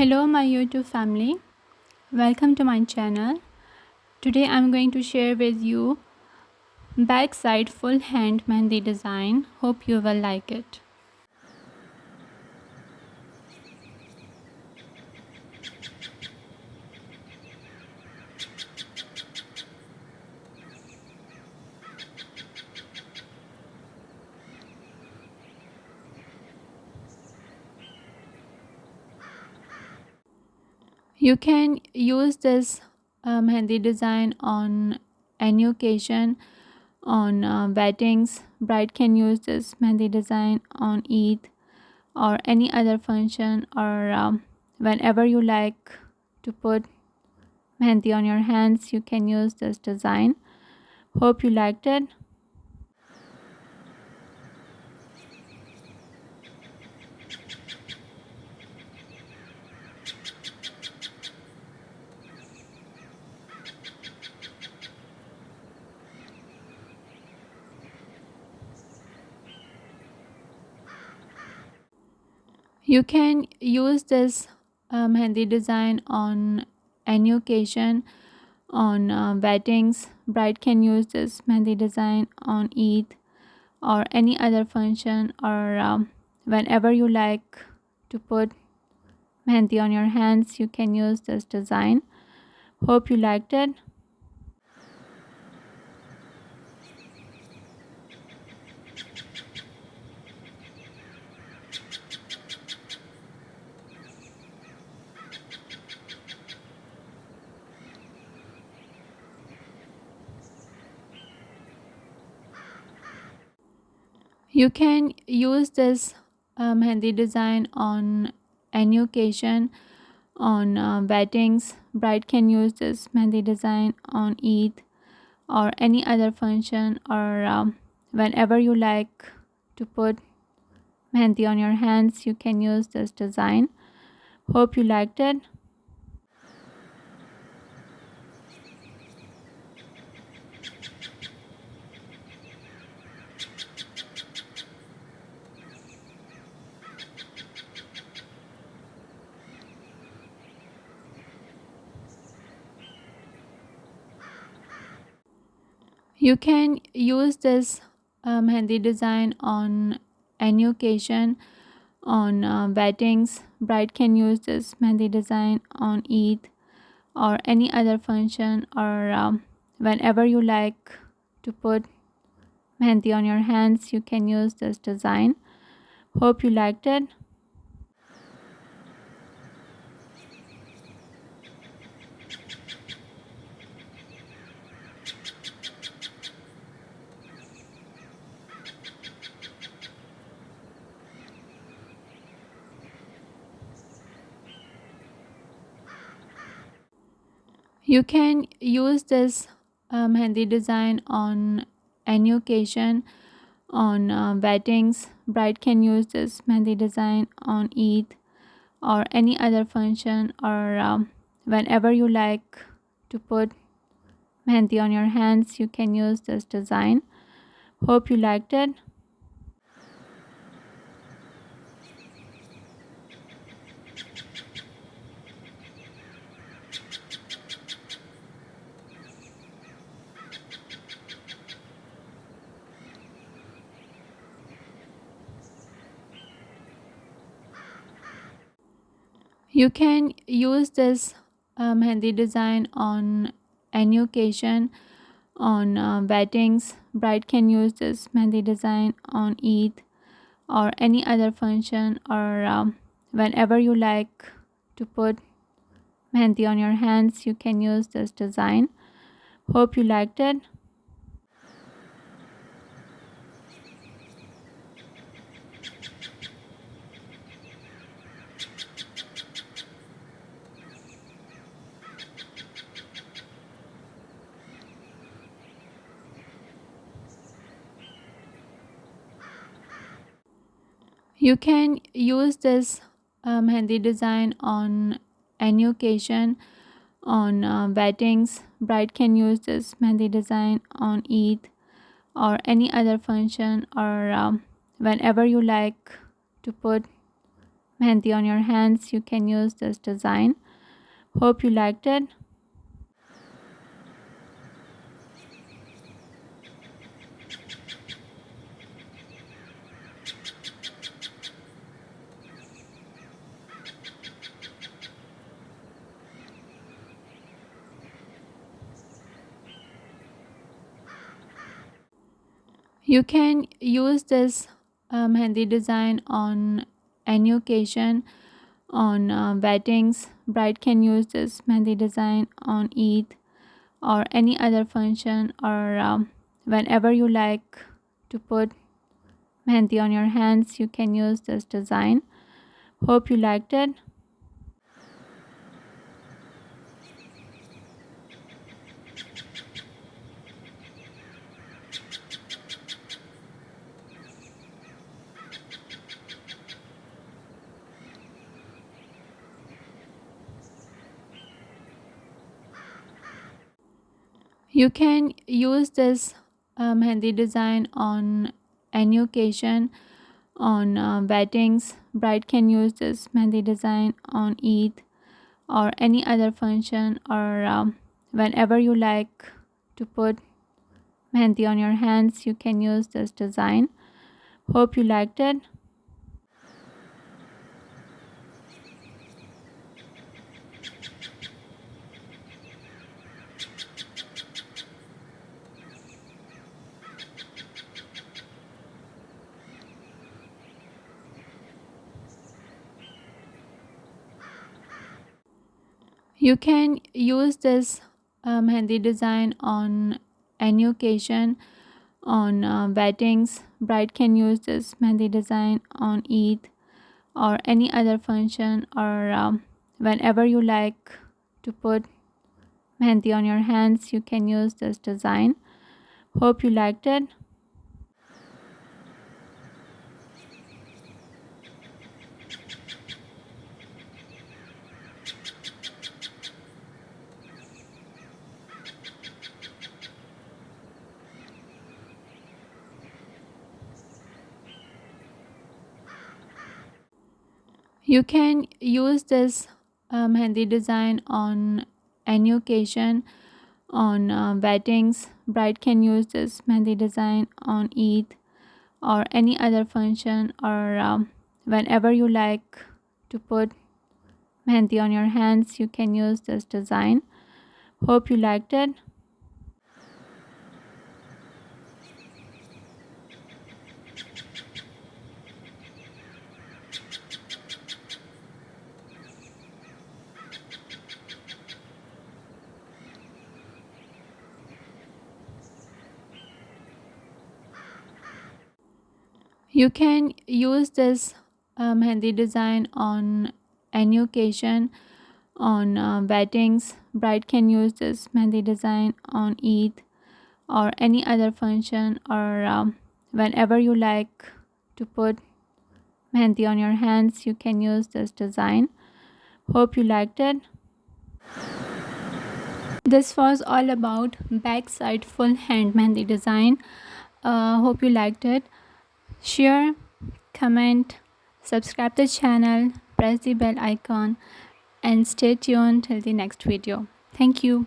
Hello, my YouTube family. Welcome to my channel. Today I'm going to share with you backside full hand mehndi design. Hope you will like it. You can use this mehndi design on any occasion, on weddings. Bride can use this mehndi design on Eid or any other function, or whenever you like to put mehndi on your hands, you can use this design. Hope you liked it. You can use this mehndi design on any occasion, on weddings. Bride can use this mehndi design on Eid or any other function, or whenever you like to put mehndi on your hands, you can use this design. Hope you liked it. You can use this mehndi design on any occasion, on weddings. Bride can use this mehndi design on Eid or any other function, or whenever you like to put mehndi on your hands, you can use this design. Hope you liked it. You can use this mehndi design on any occasion, on weddings. Bride can use this mehndi design on Eid or any other function, or whenever you like to put mehndi on your hands, you can use this design. Hope you liked it. You can use this mehndi design on any occasion, on weddings. Bride can use this mehndi design on Eid or any other function, or whenever you like to put mehndi on your hands, you can use this design. Hope you liked it. You can use this mehndi design on any occasion, on weddings. Bride can use this mehndi design on Eid or any other function, or whenever you like to put mehndi on your hands, you can use this design. Hope you liked it. You can use this mehndi design on any occasion, on weddings. Bride can use this mehndi design on Eid or any other function, or whenever you like to put mehndi on your hands, you can use this design. Hope you liked it. You can use this mehndi design on any occasion, on weddings. Bride can use this mehndi design on Eid or any other function, or whenever you like to put mehndi on your hands, you can use this design. Hope you liked it. You can use this mehndi design on any occasion, on weddings. Bride can use this mehndi design on Eid or any other function, or whenever you like to put mehndi on your hands, you can use this design. Hope you liked it. You can use this mehndi design on any occasion, on weddings. Bride can use this mehndi design on Eid or any other function, or whenever you like to put mehndi on your hands, you can use this design. Hope you liked it. You can use this mehndi design on any occasion, on weddings. Bride can use this mehndi design on Eid or any other function, or whenever you like to put mehndi on your hands, you can use this design. Hope you liked it. You can use this mehndi design on any occasion, on weddings. Bride can use this mehndi design on Eid or any other function, or whenever you like to put mehndi on your hands, you can use this design. Hope you liked it. This was all about backside full hand mehndi design. Hope you liked it. Share, comment, subscribe the channel, press the bell icon, and stay tuned till the next video. Thank you.